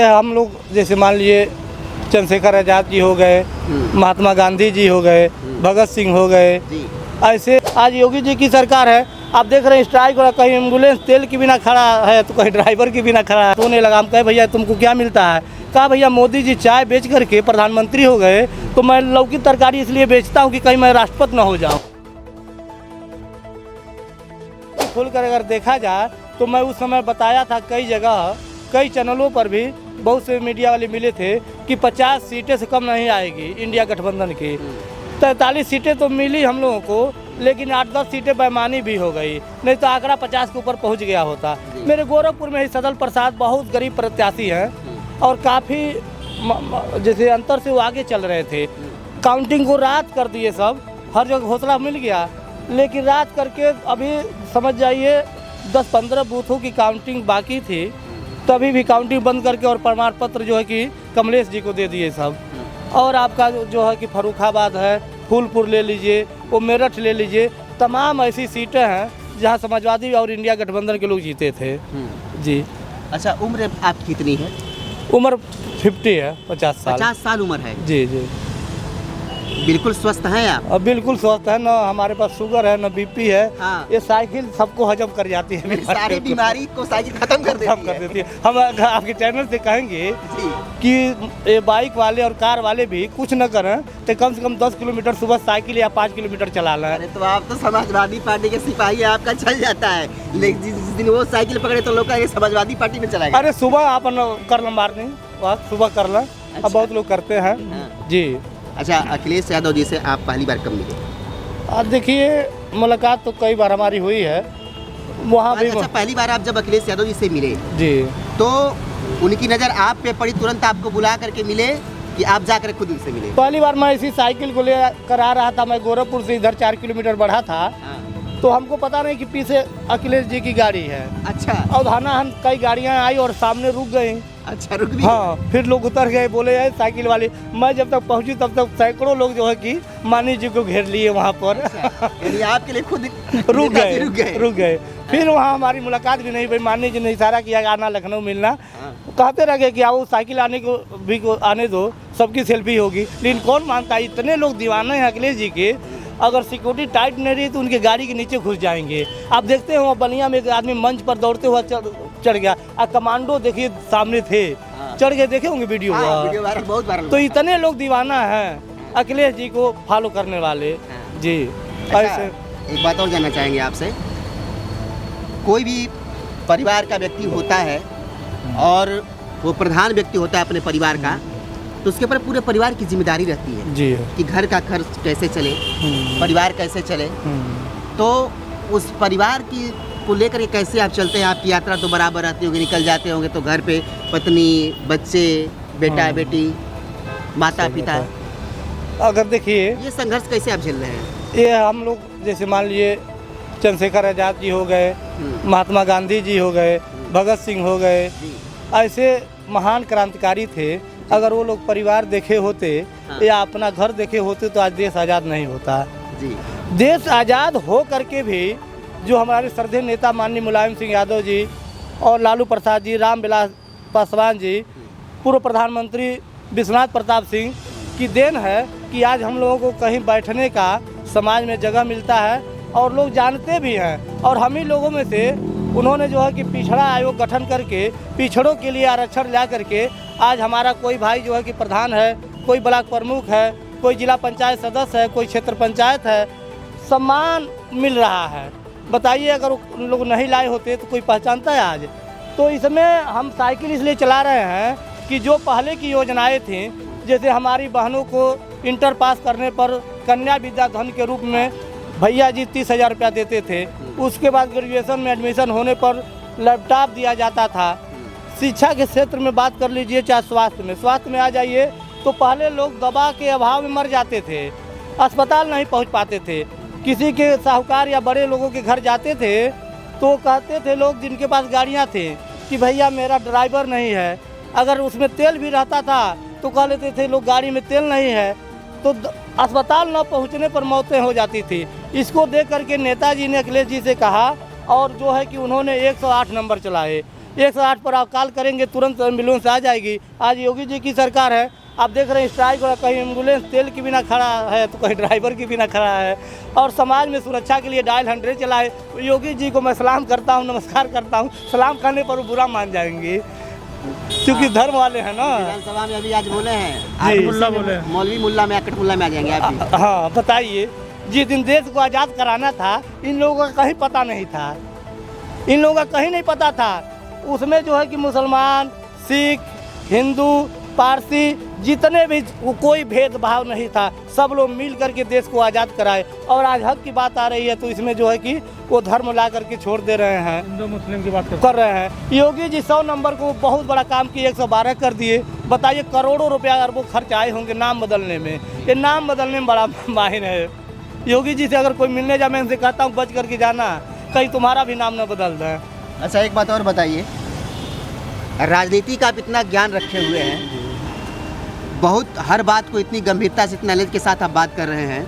हम लोग जैसे मान लिए चंद्रशेखर आज़ाद जी हो गए, महात्मा गांधी जी हो गए, भगत सिंह हो गए, ऐसे आज योगी जी की सरकार है। आप देख रहे हैं स्ट्राइक हो रहा, कहीं एम्बुलेंस तेल की बिना खड़ा है तो कहीं ड्राइवर की बिना खड़ा है। तो उन्हें लगा, हम कहे भैया तुमको क्या मिलता है? कहा भैया मोदी जी चाय बेच करके प्रधानमंत्री हो गए, तो मैं लौकी तरकारी इसलिए बेचता हूँ कि कहीं मैं राष्ट्रपति न हो जाऊँ। खुल कर अगर देखा जाए तो मैं उस समय बताया था कई जगह, कई चैनलों पर भी बहुत से मीडिया वाले मिले थे कि 50 सीटें से कम नहीं आएगी इंडिया गठबंधन की। 43 सीटें तो मिली हम लोगों को, लेकिन 8-10 सीटें बेईमानी भी हो गई, नहीं तो आंकड़ा 50 के ऊपर पहुंच गया होता। मेरे गोरखपुर में ही सदल प्रसाद बहुत गरीब प्रत्याशी हैं और काफ़ी जैसे अंतर से वो आगे चल रहे थे। काउंटिंग को रात कर दिए सब, हर जगह घोषणा मिल गया, लेकिन रात करके अभी समझ जाइए 10-15 बूथों की काउंटिंग बाकी थी, तभी भी काउंटिंग बंद करके और प्रमाण पत्र जो है कि कमलेश जी को दे दिए सब। और आपका जो है कि फर्रुखाबाद है, फूलपुर ले लीजिए, वो मेरठ ले लीजिए, तमाम ऐसी सीटें हैं जहां समाजवादी और इंडिया गठबंधन के लोग जीते थे। जी। अच्छा, उम्र आपकी कितनी है? उम्र 50 है, 50 साल। 50 साल उम्र है। जी जी। बिल्कुल स्वस्थ हैं आप? अब बिल्कुल स्वस्थ है, ना हमारे पास शुगर है, ना बीपी है। हाँ। ये साइकिल सबको हजम कर जाती है, सारी बीमारी को साइकिल खत्म कर देती है। हम आपके चैनल से कहेंगे कि ये बाइक वाले और कार वाले भी कुछ न करें तो कम से कम 10 किलोमीटर सुबह साइकिल या 5 किलोमीटर चला लें। अरे तो आप तो समाजवादी पार्टी के सिपाही, आपका चल जाता है, लेकिन जिस दिन वो साइकिल पकड़े तो लोग कहेंगे समाजवादी पार्टी में चला गया। अरे सुबह आप कर लें मॉर्निंग वॉक, सुबह कर लें। अब बहुत लोग करते हैं। जी। अच्छा, अखिलेश यादव जी से आप पहली बार कब मिले? अब देखिए, मुलाकात तो कई बार हमारी हुई है वहाँ भी। अच्छा, पहली बार आप जब अखिलेश यादव जी से मिले जी, तो उनकी नज़र आप पे पड़ी, तुरंत आपको बुला करके मिले कि आप जाकर खुद उनसे मिले? पहली बार मैं इसी साइकिल को ले कर आ रहा था, मैं गोरखपुर से इधर 4 किलोमीटर बढ़ा था। तो हमको पता नहीं कि पीछे अखिलेश जी की गाड़ी है। अच्छा। और धानाहन कई गाड़ियाँ आई और सामने रुक गई। अच्छा, रुक गई। हाँ, फिर लोग उतर गए, बोले यार साइकिल वाले। मैं जब तक पहुंची तब तक सैकड़ों लोग जो है कि मानी जी को घेर लिए वहाँ पर। यानी आपके लिए खुद रुक गए। फिर वहाँ हमारी मुलाकात भी नहीं हुई। मानी जी ने इशारा किया आना, लखनऊ मिलना। कहते रहे कि आओ साइकिल आने को भी आने दो, सबकी सेल्फी होगी। लेकिन कौन मानता है, इतने लोग दीवाने हैं अखिलेश जी के, अगर सिक्योरिटी टाइट नहीं रही तो उनके गाड़ी के नीचे घुस जाएंगे। आप देखते हो बलिया में एक आदमी मंच पर दौड़ते हुआ चढ़ गया, और कमांडो देखिए सामने थे, चढ़ गए, देखे होंगे वीडियो। बहुत वायरल। तो इतने लोग दीवाना हैं अखिलेश जी को फॉलो करने वाले। जी। अच्छा, एक बात और जानना चाहेंगे आपसे, कोई भी परिवार का व्यक्ति होता है और वो प्रधान व्यक्ति होता है अपने परिवार का, तो उसके ऊपर पूरे परिवार की जिम्मेदारी रहती है जी, कि घर का खर्च कैसे चले, परिवार कैसे चले। तो उस परिवार की को लेकर के कैसे आप चलते हैं? आपकी यात्रा तो बराबर रहती होगी, निकल जाते होंगे तो घर पे पत्नी, बच्चे, बेटा बेटी, माता पिता, अगर देखिए ये संघर्ष कैसे आप झेल रहे हैं? ये हम लोग जैसे मान लिए चंद्रशेखर आज़ाद जी हो गए, महात्मा गांधी जी हो गए, भगत सिंह हो गए, ऐसे महान क्रांतिकारी थे। अगर वो लोग परिवार देखे होते या अपना घर देखे होते तो आज देश आज़ाद नहीं होता। जी। देश आज़ाद हो करके भी जो हमारे श्रद्धेय नेता माननीय मुलायम सिंह यादव जी और लालू प्रसाद जी, रामविलास पासवान जी, पूर्व प्रधानमंत्री विश्वनाथ प्रताप सिंह की देन है कि आज हम लोगों को कहीं बैठने का समाज में जगह मिलता है और लोग जानते भी हैं। और हम ही लोगों में से उन्होंने जो है कि पिछड़ा आयोग गठन करके पिछड़ों के लिए आरक्षण ला करके आज हमारा कोई भाई जो है कि प्रधान है, कोई ब्लॉक प्रमुख है, कोई जिला पंचायत सदस्य है, कोई क्षेत्र पंचायत है, सम्मान मिल रहा है। बताइए, अगर उन लोग नहीं लाए होते तो कोई पहचानता है आज? तो इसमें हम साइकिल इसलिए चला रहे हैं कि जो पहले की योजनाएं थीं, जैसे हमारी बहनों को इंटर पास करने पर कन्या विद्या धन के रूप में भैया जी 30,000 रुपया देते थे। उसके बाद ग्रेजुएशन में एडमिशन होने पर लैपटॉप दिया जाता था। शिक्षा के क्षेत्र में बात कर लीजिए, चाहे स्वास्थ्य में आ जाइए, तो पहले लोग दवा के अभाव में मर जाते थे, अस्पताल नहीं पहुंच पाते थे। किसी के साहूकार या बड़े लोगों के घर जाते थे तो कहते थे लोग जिनके पास गाड़ियां थे कि भैया मेरा ड्राइवर नहीं है। अगर उसमें तेल भी रहता था तो कह लेते थे लोग गाड़ी में तेल नहीं है, तो अस्पताल न पहुंचने पर मौतें हो जाती थी। इसको देख करके नेताजी ने अखिलेश जी से कहा और जो है कि उन्होंने 108 नंबर चलाए। 108 पर आप कॉल करेंगे तुरंत एम्बुलेंस आ जाएगी। आज योगी जी की सरकार है, आप देख रहे हैं स्ट्राइक हो रहा, कहीं एम्बुलेंस तेल की बिना खड़ा है तो कहीं ड्राइवर की बिना खड़ा है। और समाज में सुरक्षा के लिए डायल 100 चलाए। योगी जी को मैं सलाम करता हूँ, नमस्कार करता हूँ। सलाम करने पर वो बुरा मान जाएंगे क्योंकि धर्म वाले हैं ना। विधानसभा में अभी आज बोले हैं, जी। मुल्ला बोले, मौलवी मुल्ला में आकट मुल्ला में आ जाएंगे आप भी। हाँ बताइए, जिस दिन देश को आज़ाद कराना था इन लोगों का कहीं पता नहीं था, इन लोगों का कहीं नहीं पता था। उसमें जो है कि मुसलमान, सिख, हिंदू, पारसी जितने भी कोई भेदभाव नहीं था, सब लोग मिल करके देश को आज़ाद कराए। और आज हक की बात आ रही है तो इसमें जो है कि वो धर्म ला करके छोड़ दे रहे हैं, हिंदू मुस्लिम की बात कर रहे हैं। योगी जी 100 नंबर को बहुत बड़ा काम किए, 112 कर दिए। बताइए करोड़ों रुपया अरबों खर्च आए होंगे नाम बदलने में। ये नाम बदलने में बड़ा माहिर है। योगी जी से अगर कोई मिलने जाए मैं इनसे कहता हूँ बच करके जाना, कहीं तुम्हारा भी नाम न बदल दें। अच्छा एक बात और बताइए, राजनीति का आप इतना ज्ञान रखे हुए हैं, बहुत हर बात को इतनी गंभीरता से, इतने नॉलेज के साथ आप बात कर रहे हैं,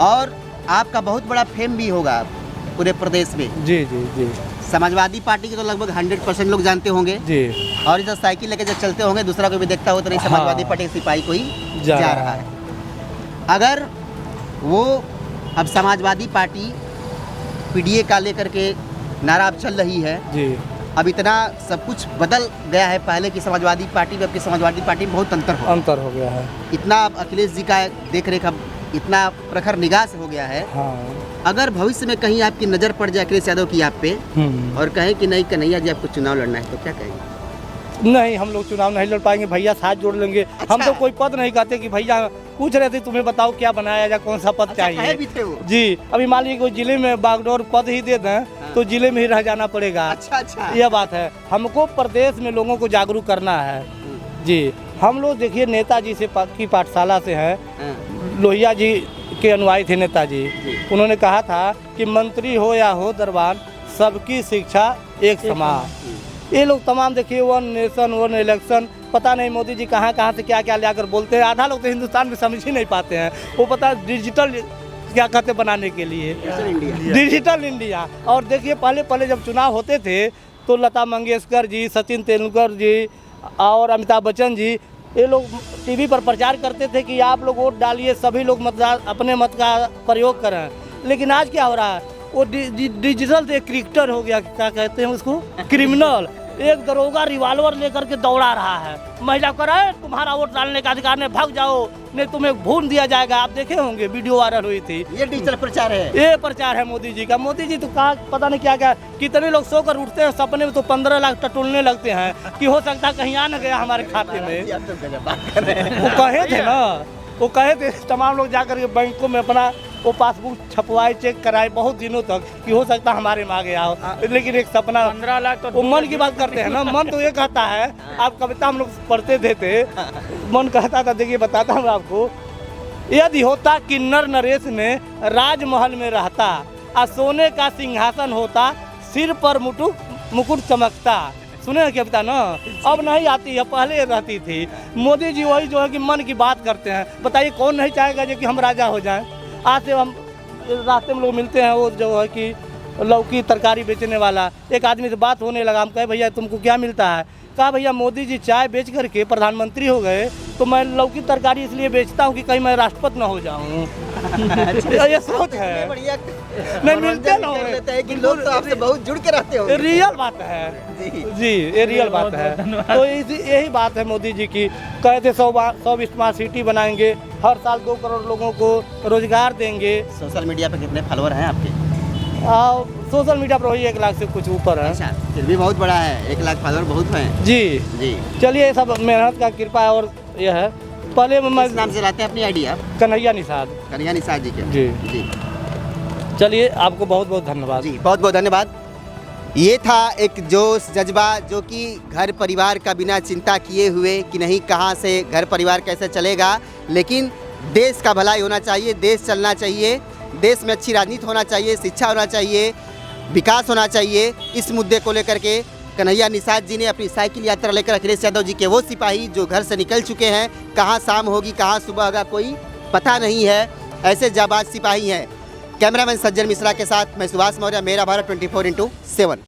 और आपका बहुत बड़ा फेम भी होगा पूरे प्रदेश में। जी जी जी। समाजवादी पार्टी के तो लगभग 100% लोग जानते होंगे जी। और इधर साइकिल लेके जब चलते होंगे दूसरा कोई भी देखता हो तो नहीं, समाजवादी पार्टी के सिपाही कोई जा रहा है। अगर वो अब समाजवादी पार्टी पीडीए का लेकर के नारा अब चल रही है जी, अब इतना सब कुछ बदल गया है। पहले की समाजवादी पार्टी में, अब की समाजवादी पार्टी में बहुत अंतर हो गया है। इतना अब अखिलेश जी का देख रेख अब इतना प्रखर निगाह से हो गया है। हाँ। अगर भविष्य में कहीं आपकी नज़र पड़ जाए अखिलेश यादव की आप पे और कहें कि नहीं कन्हैया जी आपको चुनाव लड़ना है तो क्या कहेंगे? नहीं, हम लोग चुनाव नहीं लड़ पाएंगे भैया, साथ जोड़ लेंगे। अच्छा। हम तो कोई पद नहीं कहते कि भैया पूछ रहे थे तुम्हें बताओ क्या बनाया जाए, कौन सा पद चाहिए। भी थे वो। जी, अभी मान लीजिए कोई जिले में बागडोर पद ही दे दें तो जिले में ही रह जाना पड़ेगा। अच्छा। यह बात है, हमको प्रदेश में लोगों को जागरूक करना है। जी, हम लोग देखिए नेताजी से की पाठशाला से हैं, लोहिया जी के अनुयायी थे नेताजी। उन्होंने कहा था कि मंत्री हो या हो दरबान, सबकी शिक्षा एक समान। ये लोग तमाम देखिए वन नेशन वन इलेक्शन, पता नहीं मोदी जी कहाँ से क्या क्या लाकर बोलते हैं। आधा लोग तो हिंदुस्तान में समझ ही नहीं पाते हैं। वो पता डिजिटल क्या कहते बनाने के लिए, डिजिटल इंडिया। और देखिए पहले जब चुनाव होते थे तो लता मंगेशकर जी, सचिन तेंदुलकर जी और अमिताभ बच्चन जी, ये लोग टीवी पर प्रचार करते थे कि आप लोग वोट डालिए, सभी लोग मतदान अपने मत का प्रयोग करें। लेकिन आज क्या हो रहा है, वो डिजिटल एक क्रिकेटर हो गया, क्या कहते हैं उसको, क्रिमिनल। एक दरोगा रिवॉल्वर लेकर के दौड़ा रहा है, महिला को रहा है तुम्हारा वोट डालने का अधिकार नहीं, भाग जाओ नहीं तुम्हें भून दिया जाएगा। आप देखे होंगे वीडियो वायरल हुई थी। ये डिजिटल प्रचार है, ये प्रचार है मोदी जी का। मोदी जी तो कहा पता नहीं क्या क्या, कितने लोग सोकर उठते हैं सपने में तो 15 लाख टटोलने लगते हैं कि हो सकता है कहीं आ न गया हमारे खाते में। वो कहे थे ना, वो कहे थे तमाम लोग जाकर के बैंकों में अपना वो पासबुक छपवाए, चेक कराए बहुत दिनों तक कि हो सकता हमारे में आ गया हो। लेकिन एक सपना 15 लाख तो वो मन की बात करते हैं ना, मन तो ये कहता है। आप कविता हम लोग पढ़ते थे मन कहता था, देखिए बताता हूँ आपको, यदि होता किन्नर नरेश में राजमहल में रहता, और सोने का सिंहासन होता, सिर पर मुकुट चमकता। सुने कविता ना, अब नहीं आती है, पहले रहती थी। मोदी जी वही जो है कि मन की बात करते हैं। बताइए कौन नहीं चाहेगा जो कि हम राजा हो जाएं। आज से हम रास्ते में लोग मिलते हैं, वो जो है कि लौकी तरकारी बेचने वाला, एक आदमी से बात होने लगा, हम कहे भैया तुमको क्या मिलता है? कहा भैया मोदी जी चाय बेच करके प्रधानमंत्री हो गए तो मैं लौकी तरकारी इसलिए बेचता हूँ कि कहीं मैं राष्ट्रपति न हो जाऊँ। ये सोच है, नहीं मिलते ना है कि लोग तो आपसे बहुत जुड़ के रहते हो। रियल बात है जी, ये रियल बात है। तो यही बात है मोदी जी की। कहते 100 स्मार्ट सिटी बनाएंगे, हर साल 2 करोड़ लोगों को रोजगार देंगे। सोशल मीडिया पे कितने फॉलोअर हैं आपके? सोशल मीडिया पर वही 1 लाख से कुछ ऊपर है। अच्छा, फिर भी बहुत बड़ा है, 1 लाख फॉलोअर बहुत हैं। जी। चलिए सब मेहनत का कृपा है। और यह है पहले मैं नाम से लाते हैं अपनी आईडी आप? कन्हैया निषाद जी के। जी। चलिए आपको बहुत बहुत धन्यवाद। जी बहुत बहुत धन्यवाद। ये था एक जोश जज्बा जो कि घर परिवार का बिना चिंता किए हुए कि नहीं कहाँ से घर परिवार कैसे चलेगा, लेकिन देश का भलाई होना चाहिए, देश चलना चाहिए, देश में अच्छी राजनीति होना चाहिए, शिक्षा होना चाहिए, विकास होना चाहिए। इस मुद्दे को लेकर के कन्हैया निषाद जी ने अपनी साइकिल यात्रा लेकर अखिलेश यादव जी के वो सिपाही जो घर से निकल चुके हैं, कहाँ शाम होगी कहाँ सुबह होगा कोई पता नहीं है, ऐसे जाबाज सिपाही हैं। कैमरामैन सज्जन मिश्रा के साथ मैं सुभाष मौर्य, मेरा भारत 24/7।